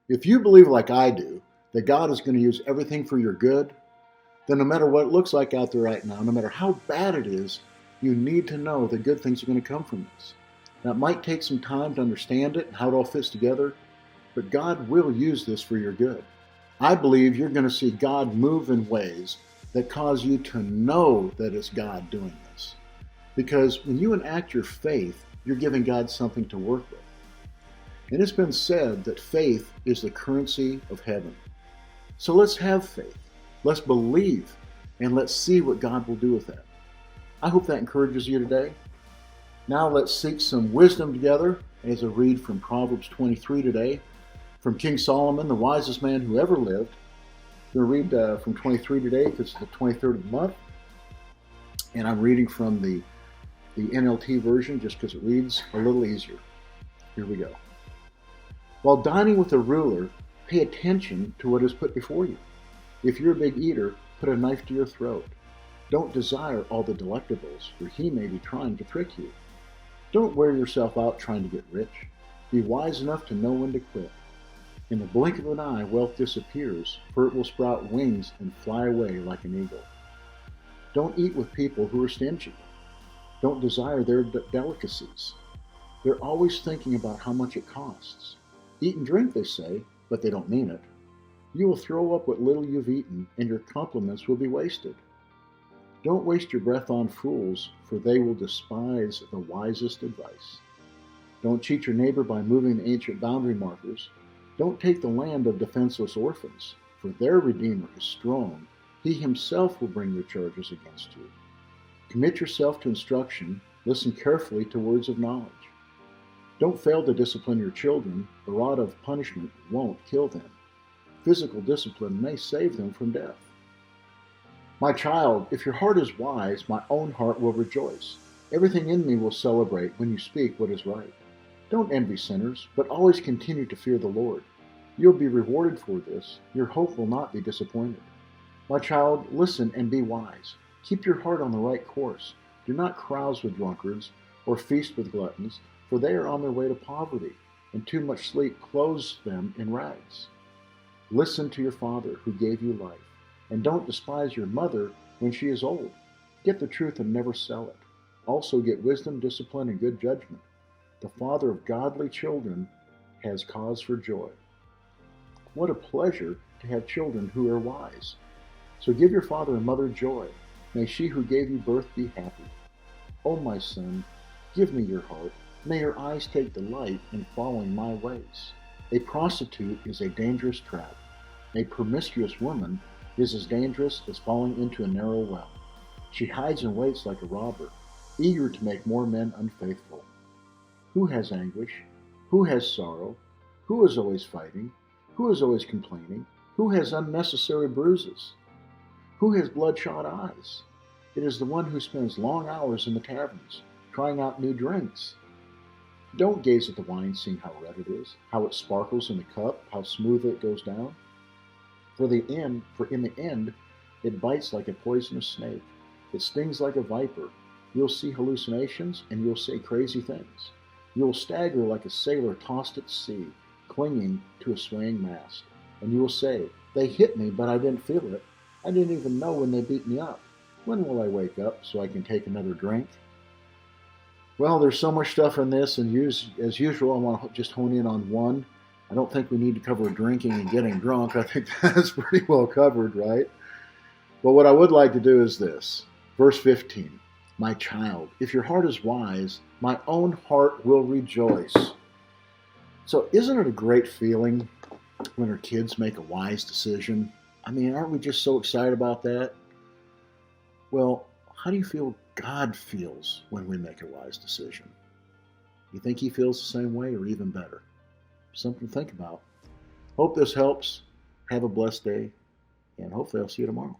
If you believe like I do, that God is going to use everything for your good, then no matter what it looks like out there right now, no matter how bad it is, you need to know that good things are going to come from this. Now, it might take some time to understand it and how it all fits together, but God will use this for your good. I believe you're going to see God move in ways that cause you to know that it's God doing this. Because when you enact your faith, you're giving God something to work with. And it's been said that faith is the currency of heaven. So let's have faith. Let's believe, and let's see what God will do with that. I hope that encourages you today. Now let's seek some wisdom together as I read from Proverbs 23 today, from King Solomon, the wisest man who ever lived. I'm going to read from 23 today because it's the 23rd of the month. And I'm reading from the NLT version just because it reads a little easier. Here we go. While dining with a ruler, pay attention to what is put before you. If you're a big eater, put a knife to your throat. Don't desire all the delectables, for he may be trying to trick you. Don't wear yourself out trying to get rich. Be wise enough to know when to quit. In the blink of an eye, wealth disappears, for it will sprout wings and fly away like an eagle. Don't eat with people who are stingy. Don't desire their delicacies. They're always thinking about how much it costs. Eat and drink, they say, but they don't mean it. You will throw up what little you've eaten, and your compliments will be wasted. Don't waste your breath on fools, for they will despise the wisest advice. Don't cheat your neighbor by moving the ancient boundary markers. Don't take the land of defenseless orphans, for their Redeemer is strong. He himself will bring your charges against you. Commit yourself to instruction. Listen carefully to words of knowledge. Don't fail to discipline your children. The rod of punishment won't kill them. Physical discipline may save them from death. My child, if your heart is wise, my own heart will rejoice. Everything in me will celebrate when you speak what is right. Don't envy sinners, but always continue to fear the Lord. You'll be rewarded for this. Your hope will not be disappointed. My child, listen and be wise. Keep your heart on the right course. Do not carouse with drunkards or feast with gluttons, for they are on their way to poverty, and too much sleep clothes them in rags. Listen to your father who gave you life, and don't despise your mother when she is old. Get the truth and never sell it. Also get wisdom, discipline, and good judgment. The father of godly children has cause for joy. What a pleasure to have children who are wise. So give your father and mother joy. May she who gave you birth be happy. O my son, give me your heart. May your eyes take delight in following my ways. A prostitute is a dangerous trap. A promiscuous woman is as dangerous as falling into a narrow well. She hides and waits like a robber, eager to make more men unfaithful. Who has anguish? Who has sorrow? Who is always fighting? Who is always complaining? Who has unnecessary bruises? Who has bloodshot eyes? It is the one who spends long hours in the taverns, trying out new drinks. Don't gaze at the wine, seeing how red it is, how it sparkles in the cup, how smooth it goes down. For in the end, it bites like a poisonous snake. It stings like a viper. You'll see hallucinations, and you'll say crazy things. You'll stagger like a sailor tossed at sea, clinging to a swaying mast. And you will say, they hit me, but I didn't feel it. I didn't even know when they beat me up. When will I wake up so I can take another drink? Well, there's so much stuff in this, and as usual, I want to just hone in on one. I don't think we need to cover drinking and getting drunk. I think that's pretty well covered, right? But what I would like to do is this. Verse 15, my child, if your heart is wise, my own heart will rejoice. So isn't it a great feeling when our kids make a wise decision? I mean, aren't we just so excited about that? Well, how do you feel God feels when we make a wise decision? You think he feels the same way or even better? Something to think about. Hope this helps. Have a blessed day, and hopefully I'll see you tomorrow.